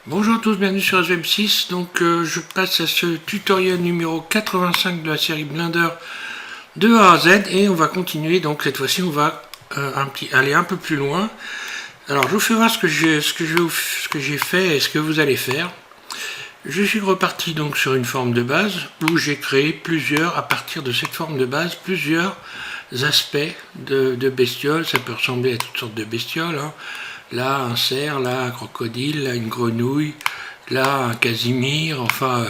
Bonjour à tous, bienvenue sur SVM6. Donc je passe à ce tutoriel numéro 85 de la série Blender de A à Z et on va continuer. Donc cette fois-ci on va aller un peu plus loin. Alors je vous fais voir ce que j'ai fait et ce que vous allez faire. Je suis reparti donc sur une forme de base où j'ai créé à partir de cette forme de base, plusieurs aspects de bestioles. Ça peut ressembler à toutes sortes de bestioles, hein. Là un cerf, là un crocodile, là une grenouille, là un casimir, enfin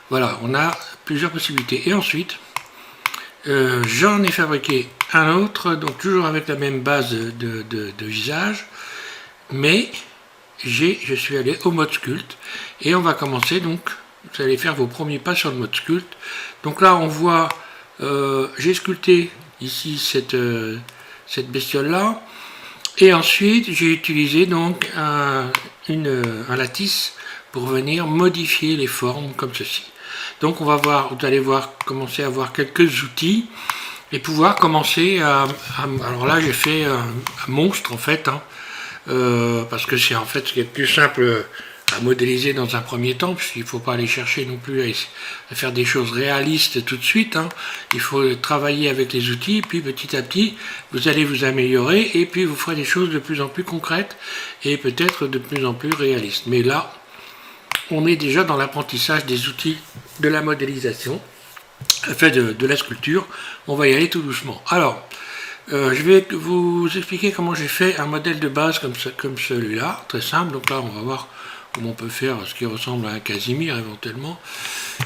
voilà, on a plusieurs possibilités. Et ensuite, j'en ai fabriqué un autre, donc toujours avec la même base de visage, mais je suis allé au mode sculpte et on va commencer. Donc vous allez faire vos premiers pas sur le mode sculpte. Donc là on voit, j'ai sculpté ici cette bestiole là. Et ensuite, j'ai utilisé donc un lattice pour venir modifier les formes comme ceci. Donc vous allez commencer à voir quelques outils et pouvoir commencer alors là j'ai fait un monstre en fait, hein, parce que c'est en fait ce qui est le plus simple à modéliser dans un premier temps, puisqu'il ne faut pas aller chercher non plus à faire des choses réalistes tout de suite, hein. Il faut travailler avec les outils, puis petit à petit, vous allez vous améliorer, et puis vous ferez des choses de plus en plus concrètes, et peut-être de plus en plus réalistes. Mais là, on est déjà dans l'apprentissage des outils de la modélisation, enfin de la sculpture. On va y aller tout doucement. Alors, je vais vous expliquer comment j'ai fait un modèle de base comme celui-là, très simple. Donc là, on va voir comment on peut faire ce qui ressemble à un casimir éventuellement.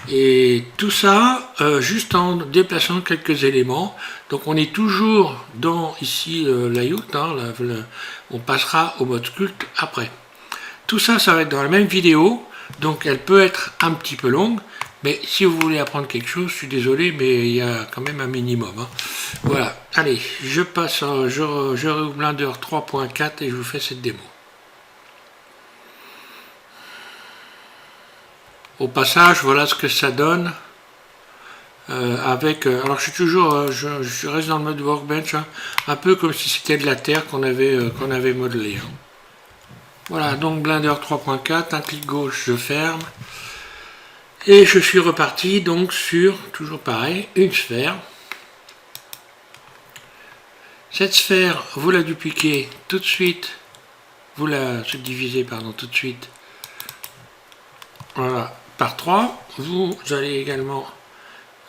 Et tout ça juste en déplaçant quelques éléments. Donc on est toujours dans ici layout, hein, on passera au mode sculpte après. Tout ça, ça va être dans la même vidéo, donc elle peut être un petit peu longue, mais si vous voulez apprendre quelque chose, je suis désolé, mais il y a quand même un minimum, hein. Voilà, allez, je réouvre Blender 3.4 et je vous fais cette démo. Au passage, voilà ce que ça donne alors je reste dans le mode workbench, hein, un peu comme si c'était de la terre qu'on avait modelé, hein. Voilà, donc Blender 3.4, un clic gauche, je ferme. Et je suis reparti donc sur, toujours pareil, une sphère. Cette sphère, vous la dupliquez tout de suite, vous la subdivisez, pardon, tout de suite. Voilà, par 3. Vous allez également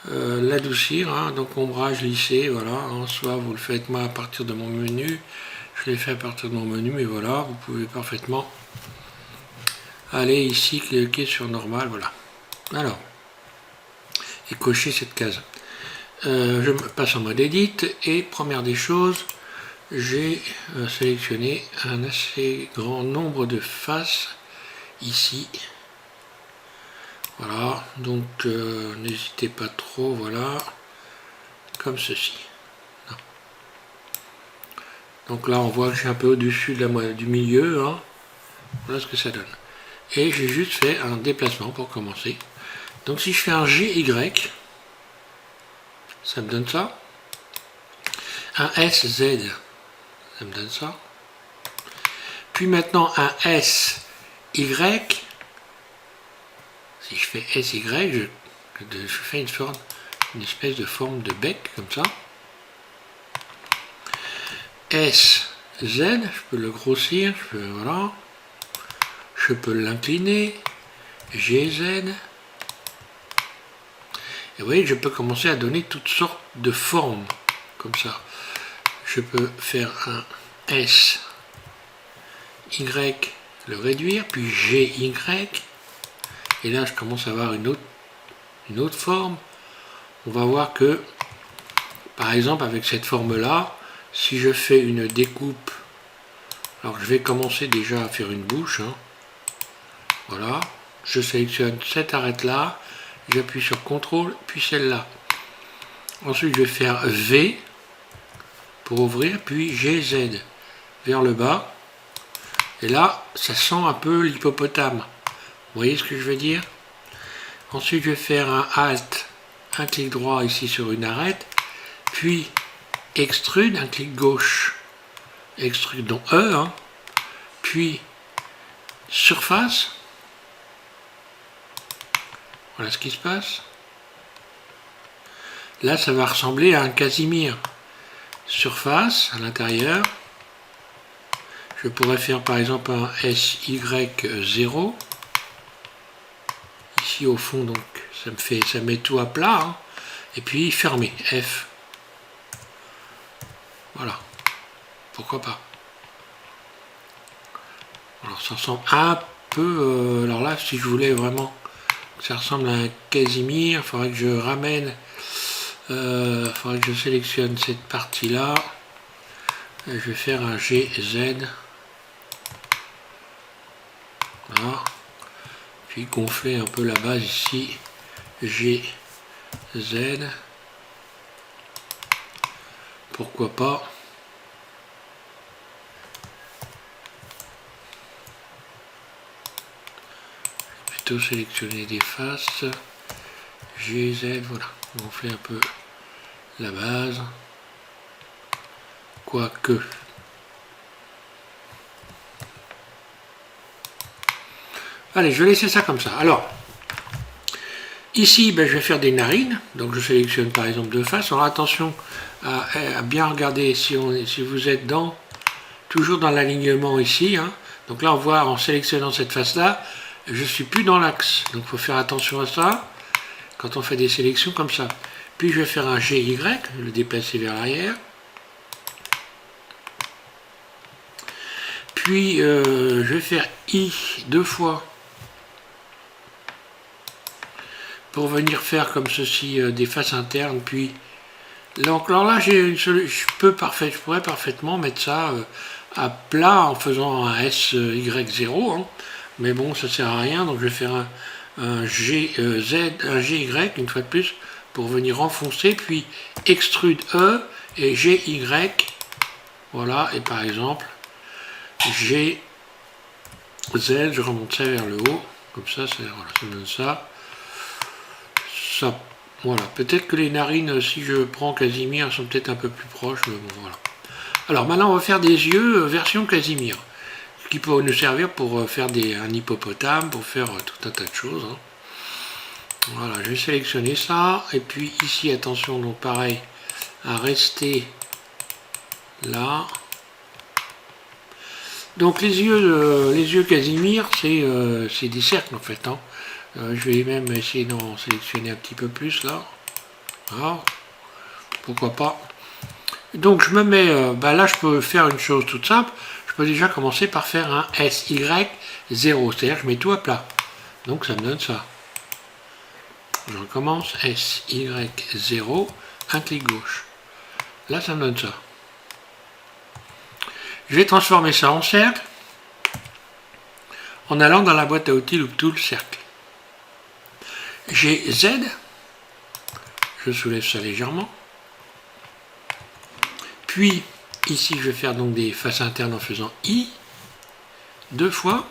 l'adoucir, hein, donc ombrage lissé, voilà, hein, soit vous le faites moi à partir de mon menu, je l'ai fait à partir de mon menu, mais voilà, vous pouvez parfaitement aller ici, cliquer sur normal, voilà. Alors, et cocher cette case. Je me passe en mode edit et première des choses, j'ai sélectionné un assez grand nombre de faces ici. Voilà, donc n'hésitez pas trop, voilà, comme ceci. Non. Donc là on voit que je suis un peu au-dessus du milieu, hein. Voilà ce que ça donne. Et j'ai juste fait un déplacement pour commencer. Donc si je fais un GY, ça me donne ça. Un SZ, ça me donne ça. Puis maintenant un SY. Si je fais SY, je fais une espèce de forme de bec, comme ça. SZ, je peux le grossir, voilà. Je peux l'incliner. GZ. Et vous voyez, je peux commencer à donner toutes sortes de formes, comme ça. Je peux faire un SY, le réduire, puis GY. Et là, je commence à avoir une autre forme. On va voir que, par exemple, avec cette forme-là, si je fais une découpe, alors je vais commencer déjà à faire une bouche, hein. Voilà, je sélectionne cette arête-là, j'appuie sur CTRL, puis celle-là. Ensuite, je vais faire V pour ouvrir, puis GZ vers le bas. Et là, ça sent un peu l'hippopotame. Vous voyez ce que je veux dire? Ensuite, je vais faire un Alt, un clic droit ici sur une arête, puis Extrude, un clic gauche, Extrude, donc E, hein, puis Surface, Voilà ce qui se passe. Là, ça va ressembler à un Casimir. Surface à l'intérieur. Je pourrais faire par exemple un SY0. Ici au fond, donc ça met tout à plat. Hein. Et puis fermer, F. Voilà. Pourquoi pas. Alors ça ressemble un peu. Alors là, si je voulais vraiment que ça ressemble à un Casimir, il faudrait que je ramène. Il faudrait que je sélectionne cette partie-là. Je vais faire un GZ. Voilà. Puis gonfler un peu la base ici. GZ. Pourquoi pas. Plutôt sélectionner des faces. GZ, voilà. Gonfler un peu la base. Quoique. Allez, je vais laisser ça comme ça. Alors, ici, ben, je vais faire des narines. Donc, je sélectionne par exemple deux faces. Alors, attention à bien regarder si vous êtes toujours dans l'alignement ici. Hein. Donc là, on voit en sélectionnant cette face-là, je ne suis plus dans l'axe. Donc, il faut faire attention à ça quand on fait des sélections comme ça. Puis, je vais faire un GY, le déplacer vers l'arrière. Puis, je vais faire I deux fois. Pour venir faire comme ceci des faces internes, puis donc là je pourrais parfaitement mettre ça à plat en faisant un SY0, hein. Mais bon, ça sert à rien, donc je vais faire un GY une fois de plus pour venir enfoncer, puis extrude E et GY, voilà, et par exemple GZ, je remonte ça vers le haut, comme ça, voilà, ça donne ça. Ça, voilà, peut-être que les narines, si je prends Casimir, sont peut-être un peu plus proches, mais bon, voilà. Alors maintenant, on va faire des yeux version Casimir, ce qui peut nous servir pour faire un hippopotame, pour faire tout un tas de choses. Hein. Voilà, je vais sélectionner ça, et puis ici, attention, donc pareil, à rester là. Donc les yeux Casimir, c'est des cercles en fait. Hein. Je vais même essayer d'en sélectionner un petit peu plus là. Voilà. Pourquoi pas. Donc je me mets, là je peux faire une chose toute simple. Je peux déjà commencer par faire un SY0. C'est-à-dire je mets tout à plat. Donc ça me donne ça. Je recommence SY0, un clic gauche. Là ça me donne ça. Je vais transformer ça en cercle en allant dans la boîte à outils Loop Tool cercle. GZ, je soulève ça légèrement. Puis ici je vais faire donc des faces internes en faisant I deux fois.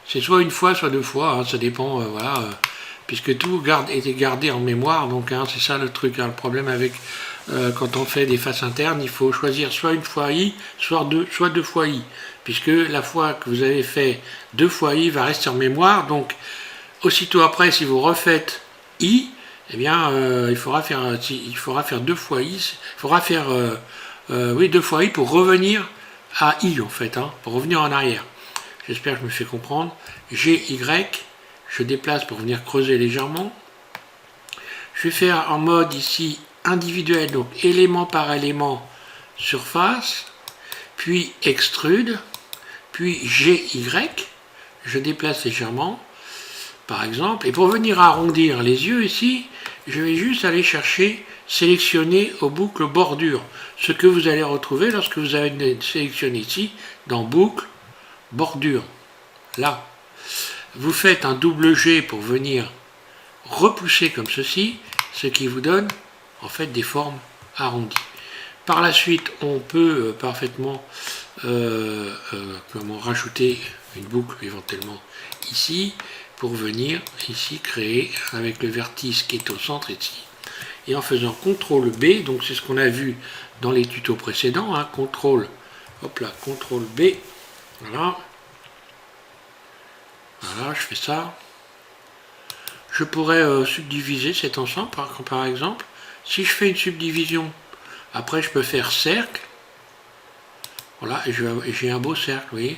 C'est soit une fois, soit deux fois, hein, ça dépend, voilà, puisque tout est gardé en mémoire, donc hein, c'est ça le truc. Hein, le problème avec quand on fait des faces internes, il faut choisir soit une fois I, soit deux fois I, puisque la fois que vous avez fait deux fois I va rester en mémoire, donc aussitôt après, si vous refaites I, eh bien, il faudra faire deux fois I. Il faudra faire deux fois I pour revenir à I en fait, hein, pour revenir en arrière. J'espère que je me fais comprendre. GY, je déplace pour venir creuser légèrement. Je vais faire en mode ici individuel, donc élément par élément, surface, puis extrude, puis GY, je déplace légèrement. Par exemple, et pour venir arrondir les yeux ici, je vais juste aller chercher sélectionner aux boucles bordure, ce que vous allez retrouver lorsque vous avez sélectionné ici dans boucle bordure. Là, vous faites un double G pour venir repousser comme ceci, ce qui vous donne en fait des formes arrondies. Par la suite, on peut parfaitement rajouter une boucle éventuellement ici, pour venir ici créer avec le vertice qui est au centre ici. Et en faisant CTRL B, donc c'est ce qu'on a vu dans les tutos précédents, hein, CTRL B, voilà, je fais ça, je pourrais subdiviser cet ensemble par exemple. Si je fais une subdivision, après je peux faire cercle. Voilà, et j'ai un beau cercle, vous voyez.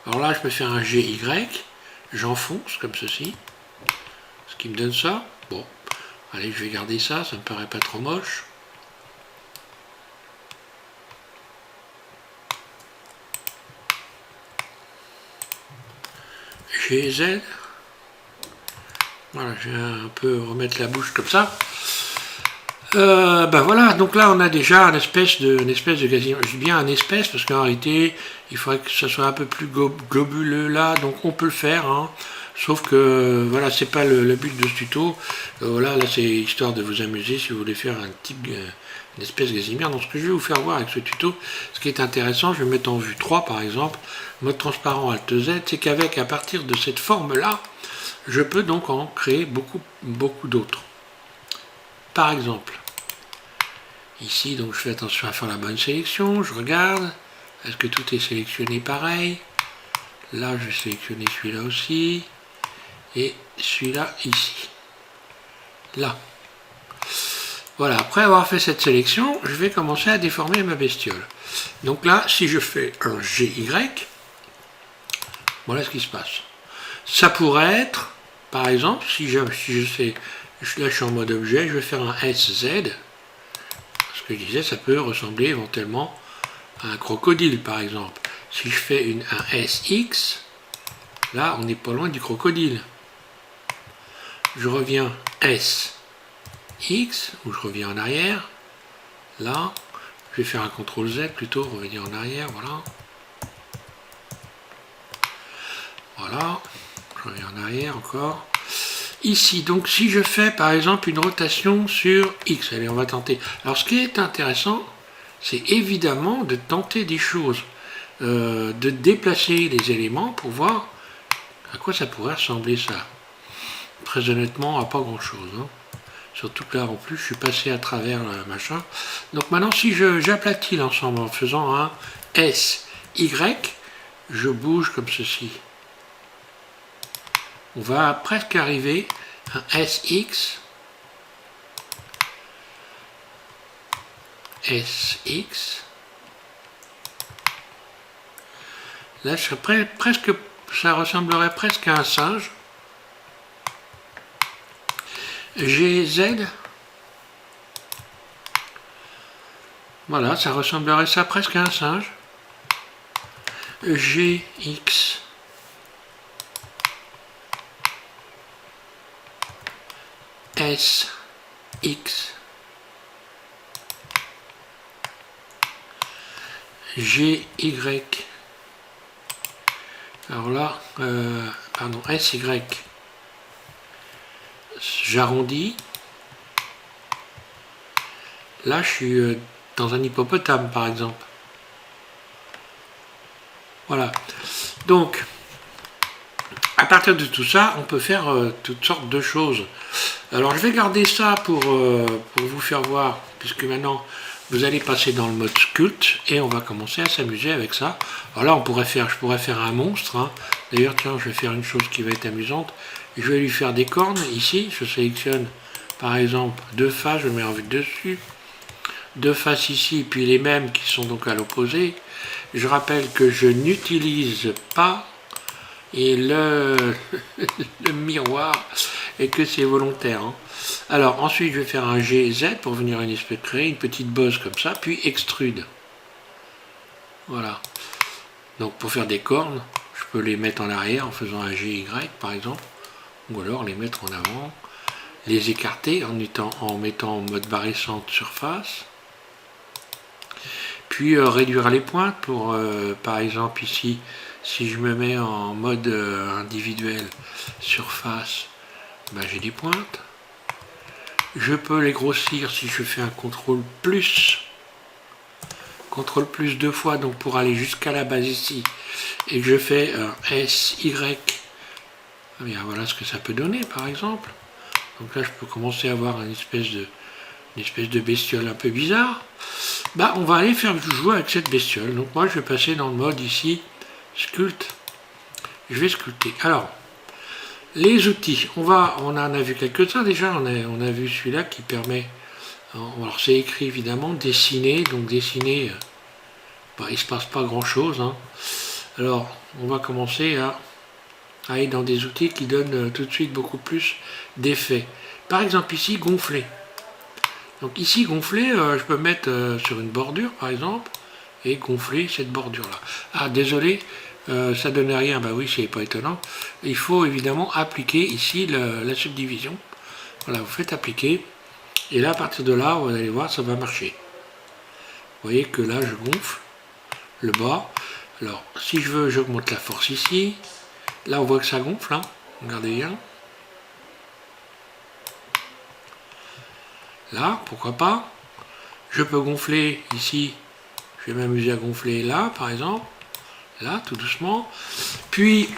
Alors là, je peux faire un GY, j'enfonce comme ceci, ce qui me donne ça. Bon, allez, je vais garder ça, ça me paraît pas trop moche. GZ. Voilà, je vais un peu remettre la bouche comme ça. Ben voilà, donc là on a déjà une espèce de gazinière. Je dis bien un espèce parce qu'en réalité il faudrait que ça soit un peu plus globuleux là, donc on peut le faire, hein. Sauf que voilà, c'est pas le but de ce tuto. Voilà, là c'est histoire de vous amuser si vous voulez faire un type, une espèce de gazinière. Donc ce que je vais vous faire voir avec ce tuto, ce qui est intéressant, je vais mettre en vue 3 par exemple, mode transparent Alt Z, c'est qu'avec à partir de cette forme là, je peux donc en créer beaucoup d'autres. Par exemple, ici, donc je fais attention à faire la bonne sélection, je regarde, est-ce que tout est sélectionné pareil? Là, je vais sélectionner celui-là aussi, et celui-là ici. Là. Voilà, après avoir fait cette sélection, je vais commencer à déformer ma bestiole. Donc là, si je fais un GY, voilà ce qui se passe. Ça pourrait être, par exemple, si je fais, là je suis en mode objet, je vais faire un SZ. Ce que je disais, ça peut ressembler éventuellement à un crocodile, par exemple. Si je fais un SX, là, on n'est pas loin du crocodile. Je reviens SX, ou je reviens en arrière. Là, je vais faire un CTRL Z plutôt, revenir en arrière, voilà. Voilà, je reviens en arrière encore. Ici, donc si je fais par exemple une rotation sur X, allez on va tenter. Alors ce qui est intéressant, c'est évidemment de tenter des choses, de déplacer les éléments pour voir à quoi ça pourrait ressembler ça. Très honnêtement, à pas grand chose, hein. Surtout que là en plus je suis passé à travers le machin. Donc maintenant si j'aplatis l'ensemble en faisant un SY, je bouge comme ceci. On va presque arriver à un SX, SX. Là, je serais presque, ça ressemblerait presque à un singe. GZ. Voilà, ça ressemblerait ça presque à un singe. GX. SX, GY, alors là, pardon, SY, j'arrondis, là je suis dans un hippopotame par exemple, voilà, donc à partir de tout ça, on peut faire toutes sortes de choses. Alors je vais garder ça pour vous faire voir, puisque maintenant vous allez passer dans le mode sculpt et on va commencer à s'amuser avec ça. Alors là je pourrais faire un monstre, hein. D'ailleurs tiens, je vais faire une chose qui va être amusante. Je vais lui faire des cornes ici, je sélectionne par exemple deux faces, je mets en vue dessus, deux faces ici, puis les mêmes qui sont donc à l'opposé. Je rappelle que je n'utilise pas et le miroir et que c'est volontaire, hein. Alors ensuite je vais faire un GZ pour venir créer une petite bosse comme ça, puis extrude. Voilà. Donc pour faire des cornes, je peux les mettre en arrière en faisant un GY par exemple, ou alors les mettre en avant, les écarter en mettant en mode barré centre surface, puis réduire les pointes pour par exemple ici, si je me mets en mode individuel surface, ben j'ai des pointes. Je peux les grossir si je fais un CTRL plus deux fois, donc pour aller jusqu'à la base ici, et que je fais un SY, eh bien voilà ce que ça peut donner par exemple. Donc là je peux commencer à avoir une espèce de bestiole un peu bizarre. Bah on va aller faire jouer avec cette bestiole. Donc moi je vais passer dans le mode ici, sculpt. Je vais sculpter. Alors, Les outils, on en a vu quelques-uns déjà, on a vu celui-là qui permet, alors c'est écrit évidemment, dessiner, donc dessiner, il ne se passe pas grand-chose. Hein. Alors, on va commencer à aller dans des outils qui donnent tout de suite beaucoup plus d'effets. Par exemple ici, gonfler. Donc ici, gonfler, je peux mettre sur une bordure par exemple, et gonfler cette bordure-là. Ah, désolé, ça donne rien, bah oui, c'est pas étonnant. Il faut évidemment appliquer ici la subdivision. Voilà, vous faites appliquer, et là, à partir de là, vous allez voir, ça va marcher. Vous voyez que là, je gonfle le bas. Alors, si je veux, j'augmente la force ici. Là, on voit que ça gonfle, hein. Regardez bien. Là, pourquoi pas. Je peux gonfler ici. Je vais m'amuser à gonfler là, par exemple. Là, tout doucement. Puis,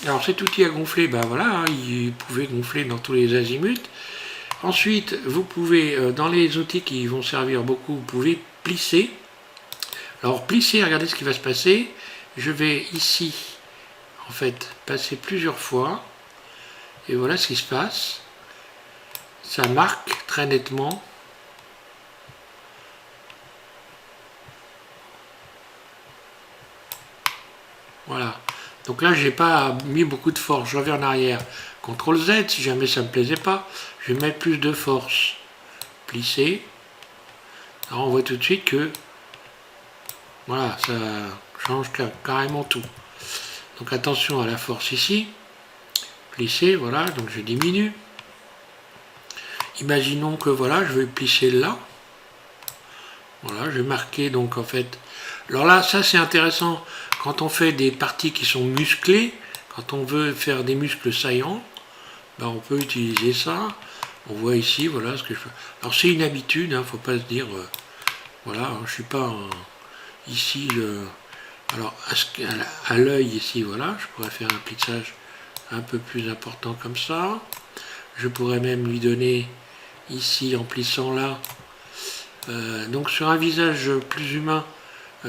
alors cet outil à gonfler, ben voilà, hein, vous pouvez gonfler dans tous les azimuts. Ensuite, vous pouvez, dans les outils qui vont servir beaucoup, vous pouvez plisser. Alors, plisser, regardez ce qui va se passer. Je vais ici, en fait, passer plusieurs fois. Et voilà ce qui se passe. Ça marque très nettement. Voilà. Donc là, j'ai pas mis beaucoup de force. Je reviens en arrière. CTRL Z, si jamais ça ne me plaisait pas, je vais mettre plus de force. Plisser. Alors on voit tout de suite que voilà, ça change carrément tout. Donc attention à la force ici. Plisser, voilà, donc je diminue. Imaginons que voilà, je vais plisser là. Voilà, je vais marquer donc en fait. Alors là, ça c'est intéressant quand on fait des parties qui sont musclées, quand on veut faire des muscles saillants, ben on peut utiliser ça. On voit ici, voilà ce que je fais. Alors c'est une habitude, hein, faut pas se dire, voilà, hein, je suis pas ici. Alors à l'œil ici, voilà, je pourrais faire un plissage un peu plus important comme ça. Je pourrais même lui donner ici en plissant là. Donc sur un visage plus humain,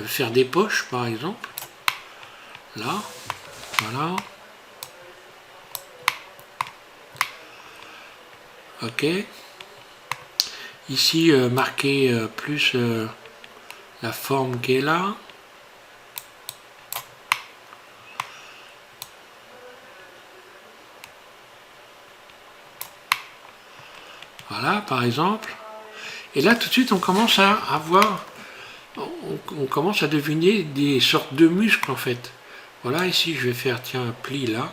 faire des poches par exemple. Là, voilà. Ok. Ici, marquer plus la forme qui est là. Voilà, par exemple. Et là, tout de suite, on commence à avoir, on commence à deviner des sortes de muscles, en fait. Voilà, ici, je vais faire, tiens, un pli là.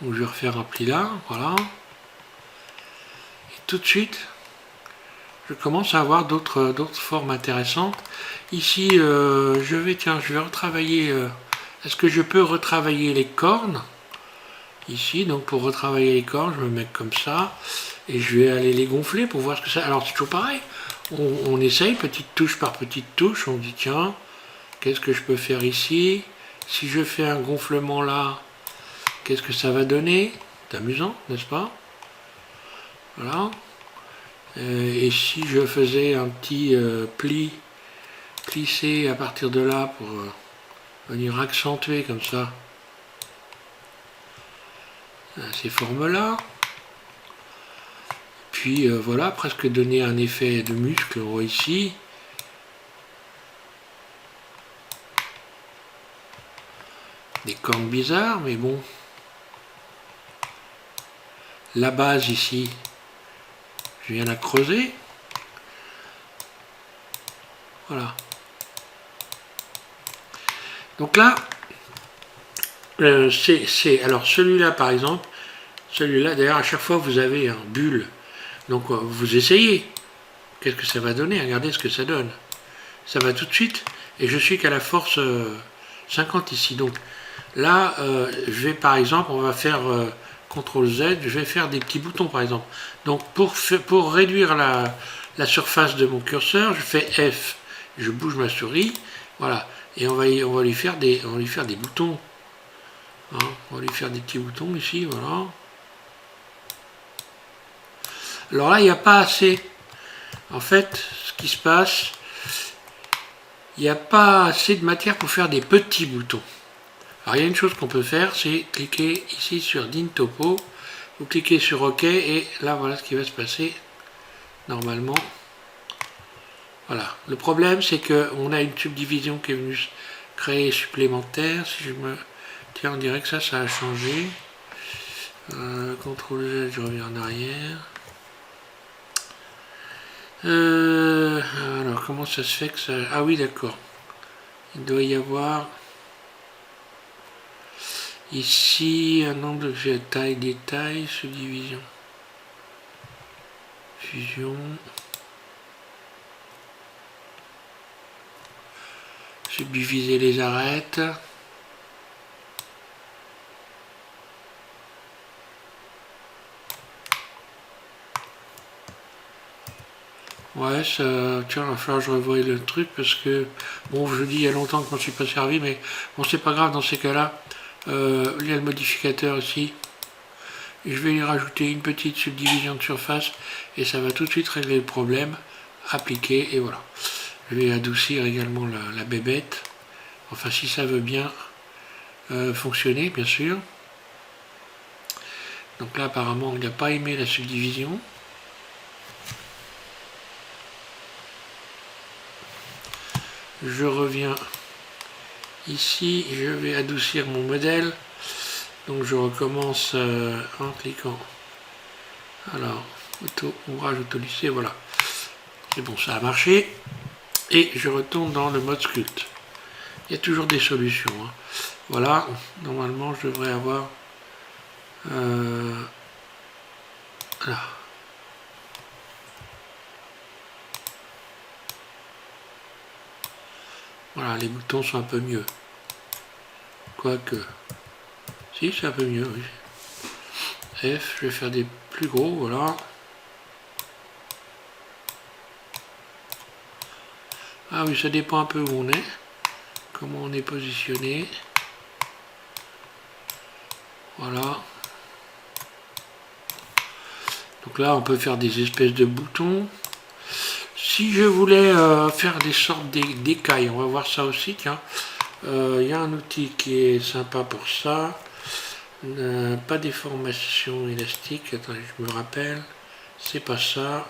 Ou je vais refaire un pli là, voilà. Et tout de suite, je commence à avoir d'autres formes intéressantes. Ici, je vais retravailler. Est-ce que je peux retravailler les cornes? Ici, donc pour retravailler les cornes, je me mets comme ça. Et je vais aller les gonfler pour voir ce que ça... Alors c'est toujours pareil. On essaye petite touche par petite touche. On dit tiens, qu'est-ce que je peux faire ici? Si je fais un gonflement là, qu'est-ce que ça va donner? C'est amusant, n'est-ce pas? Voilà. Et si je faisais un petit plissé à partir de là pour venir accentuer comme ça ces formes-là. Puis voilà, presque donner un effet de muscle, on voit ici. Des cornes bizarres, mais bon. La base ici, je viens la creuser. Voilà. Donc là, alors celui-là par exemple, celui-là d'ailleurs à chaque fois vous avez un bulle. Donc vous essayez. Qu'est-ce que ça va donner? Regardez ce que ça donne. Ça va tout de suite. Et je suis qu'à la force 50 ici. Donc là, je vais par exemple, on va faire CTRL Z, je vais faire des petits boutons par exemple. Donc pour réduire la surface de mon curseur, je fais F. Je bouge ma souris. Voilà. Et on va lui faire des boutons. Hein, on va lui faire des petits boutons ici. Voilà. Alors là, il n'y a pas assez. En fait, ce qui se passe, il n'y a pas assez de matière pour faire des petits boutons. Alors il y a une chose qu'on peut faire, c'est cliquer ici sur DIN Topo, vous cliquez sur OK et là voilà ce qui va se passer normalement. Voilà. Le problème c'est qu'on a une subdivision qui est venue créer supplémentaire. Si je me... Tiens, on dirait que ça a changé. CTRL Z, je reviens en arrière. Alors comment ça se fait que ça... Ah oui d'accord. Il doit y avoir... Ici, un nombre de taille, détail, subdivision, fusion, subdiviser les arêtes. Ouais, ça, tiens, il va falloir que je revoie le truc parce que, bon, je dis il y a longtemps que je m'en suis pas servi, mais bon, c'est pas grave dans ces cas-là. Il y a le modificateur ici. Je vais y rajouter une petite subdivision de surface et ça va tout de suite régler le problème. Appliquer et voilà. Je vais adoucir également la bébête. Enfin, si ça veut bien fonctionner, bien sûr. Donc là, apparemment, il n'a pas aimé la subdivision. Je reviens ici, je vais adoucir mon modèle. Donc je recommence en cliquant. Alors, ouvrage auto-lissé, voilà. C'est bon, ça a marché. Et je retourne dans le mode sculpte. Il y a toujours des solutions. Hein. Voilà, normalement je devrais avoir... là. Voilà, les boutons sont un peu mieux. Quoique... Si, c'est un peu mieux, oui. F, je vais faire des plus gros, voilà. Ah oui, ça dépend un peu où on est. Comment on est positionné. Voilà. Donc là, on peut faire des espèces de boutons. Si je voulais faire des sortes d'écailles, on va voir ça aussi, tiens. Il y a un outil qui est sympa pour ça. Pas déformation élastique, attendez, je me rappelle. C'est pas ça.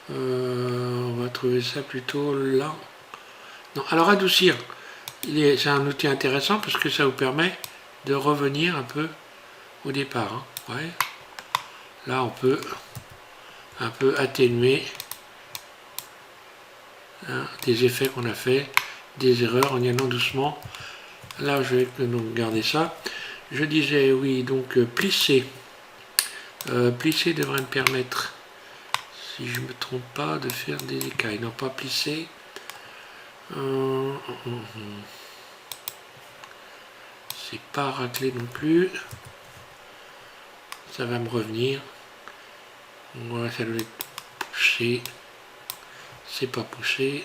On va trouver ça plutôt là. Non, alors adoucir, c'est un outil intéressant parce que ça vous permet de revenir un peu au départ. Hein. Ouais. Là, on peut un peu atténuer des effets qu'on a fait, des erreurs en y allant doucement. Là, je vais donc garder ça. Je disais, oui, donc plisser. Plisser devrait me permettre, si je ne me trompe pas, de faire des écailles. Non, pas plisser. C'est pas raclé non plus. Ça va me revenir. Voilà, ça doit être poussé. C'est pas poussé.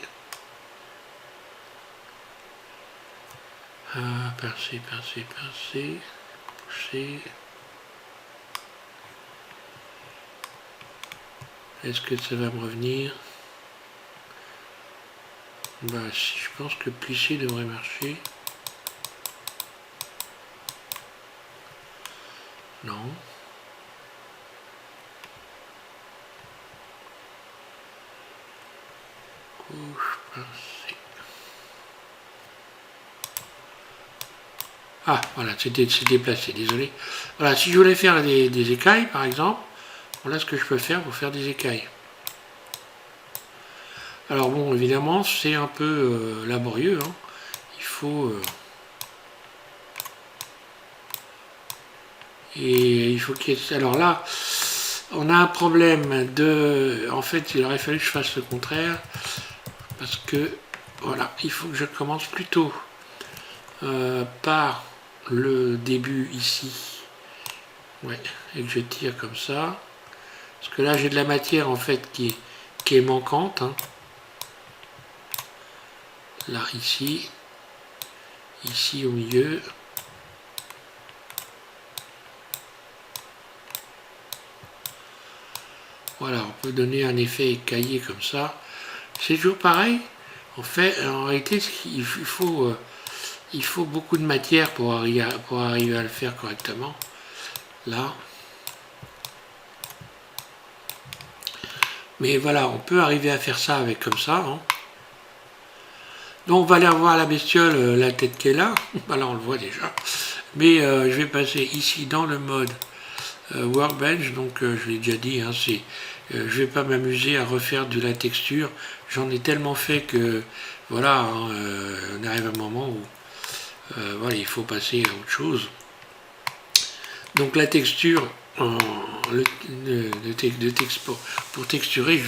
Pincer, pincer, pincer. Pousser. Est-ce que ça va me revenir? Bah si, je pense que plisser devrait marcher. Non. Couche, pincer. Ah, voilà, c'est déplacé, désolé. Voilà, si je voulais faire des écailles, par exemple, voilà ce que je peux faire pour faire des écailles. Alors bon, évidemment, c'est un peu laborieux. Hein. Il faut... et il faut qu'il y ait... Alors là, on a un problème de... En fait, il aurait fallu que je fasse le contraire. Parce que, voilà, il faut que je commence plutôt par le début ici. Ouais, et que je tire comme ça. Parce que là, j'ai de la matière, en fait, qui est manquante. Hein. Là, ici. Ici, au milieu. Voilà, on peut donner un effet écaillé comme ça. C'est toujours pareil. En fait, en réalité, il faut beaucoup de matière pour arriver à le faire correctement. Là. Mais voilà, on peut arriver à faire ça avec comme ça. Hein. Donc on va aller revoir la bestiole, la tête qu'elle a. Là on le voit déjà. Mais je vais passer ici dans le mode Workbench. Donc je l'ai déjà dit, hein, je vais pas m'amuser à refaire de la texture. J'en ai tellement fait que voilà, hein, on arrive à un moment où voilà, il faut passer à autre chose. Donc la texture, pour texturer,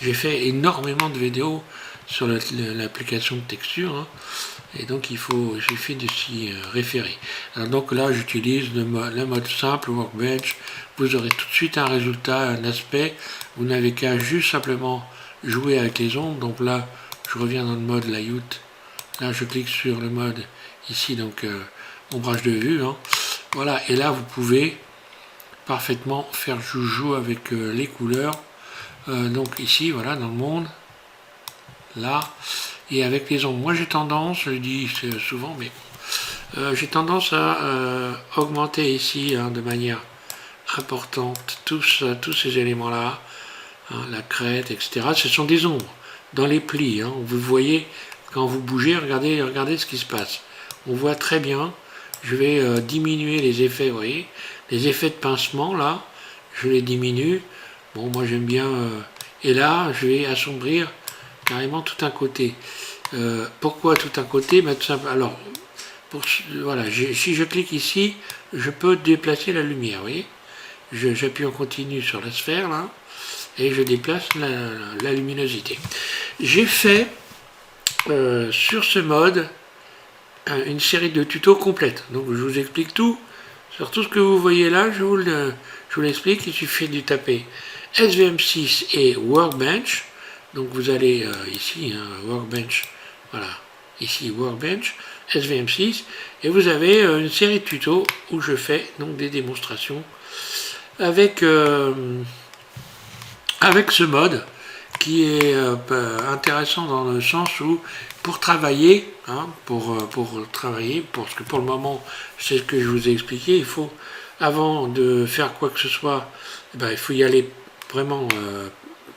j'ai fait énormément de vidéos sur l'application de texture, hein, et donc il suffit de s'y référer. Alors donc là j'utilise le mode simple Workbench, vous aurez tout de suite un résultat, un aspect, vous n'avez qu'à juste simplement jouer avec les ombres. Donc là je reviens dans le mode layout, là je clique sur le mode ici, donc ombrage de vue, hein. Voilà, et là vous pouvez parfaitement faire joujou avec les couleurs. Donc ici, voilà, dans le monde, là, et avec les ombres. Moi j'ai tendance, je le dis souvent, mais j'ai tendance à augmenter ici, hein, de manière importante tous ces éléments-là, hein, la crête, etc. Ce sont des ombres dans les plis. Hein. Vous voyez, quand vous bougez, regardez ce qui se passe. On voit très bien. Je vais diminuer les effets, vous voyez, les effets de pincement, là, je les diminue. Bon, moi j'aime bien... et là, je vais assombrir carrément tout un côté. Pourquoi tout un côté? Tout simple, alors, voilà, si je clique ici, je peux déplacer la lumière, vous voyez. J'appuie en continu sur la sphère, là, et je déplace la luminosité. J'ai fait, sur ce mode, une série de tutos complète. Donc je vous explique tout. Sur tout ce que vous voyez là, je vous l'explique. Il suffit de taper SVM6 et Workbench. Donc vous allez ici, hein, Workbench, voilà, ici Workbench, SVM6, et vous avez une série de tutos où je fais donc des démonstrations avec ce mode qui est intéressant dans le sens où pour travailler, hein, parce que pour le moment, c'est ce que je vous ai expliqué, il faut, avant de faire quoi que ce soit, il faut y aller vraiment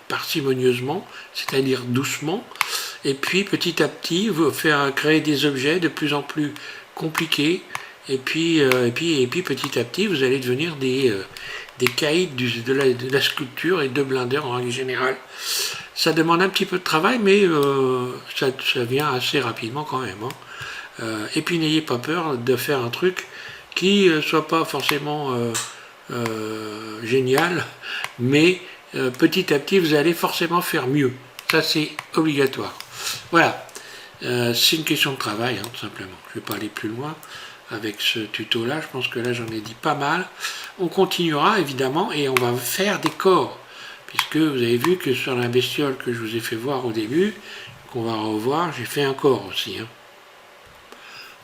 parcimonieusement, c'est-à-dire doucement, et puis petit à petit, vous faire créer des objets de plus en plus compliqués, et puis petit à petit, vous allez devenir des caïds de la sculpture et de Blender en règle générale. Ça demande un petit peu de travail, mais ça vient assez rapidement quand même. Hein. Et puis n'ayez pas peur de faire un truc qui soit pas forcément génial, mais petit à petit vous allez forcément faire mieux. Ça c'est obligatoire. Voilà, c'est une question de travail, hein, tout simplement. Je ne vais pas aller plus loin avec ce tuto là, je pense que là j'en ai dit pas mal. On continuera évidemment et on va faire des corps. Puisque vous avez vu que sur la bestiole que je vous ai fait voir au début, qu'on va revoir, j'ai fait un corps aussi. Hein.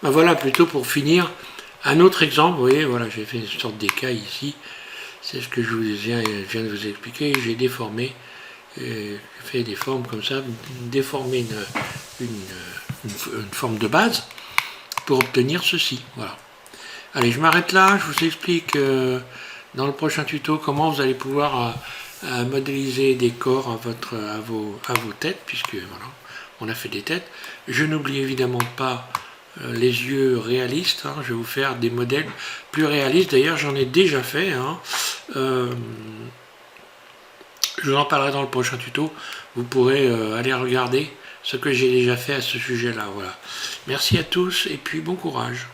Voilà, plutôt pour finir, un autre exemple, vous voyez, voilà, j'ai fait une sorte d'écaille ici, c'est ce que je viens de vous expliquer, j'ai déformé, j'ai fait des formes comme ça, déformer une forme de base pour obtenir ceci, voilà. Allez, je m'arrête là, je vous explique dans le prochain tuto comment vous allez pouvoir... modéliser des corps à vos têtes, puisque voilà, on a fait des têtes. Je n'oublie évidemment pas les yeux réalistes, hein. Je vais vous faire des modèles plus réalistes, d'ailleurs j'en ai déjà fait, hein. Je vous en parlerai dans le prochain tuto, vous pourrez aller regarder ce que j'ai déjà fait à ce sujet là. Voilà. Merci à tous et puis bon courage.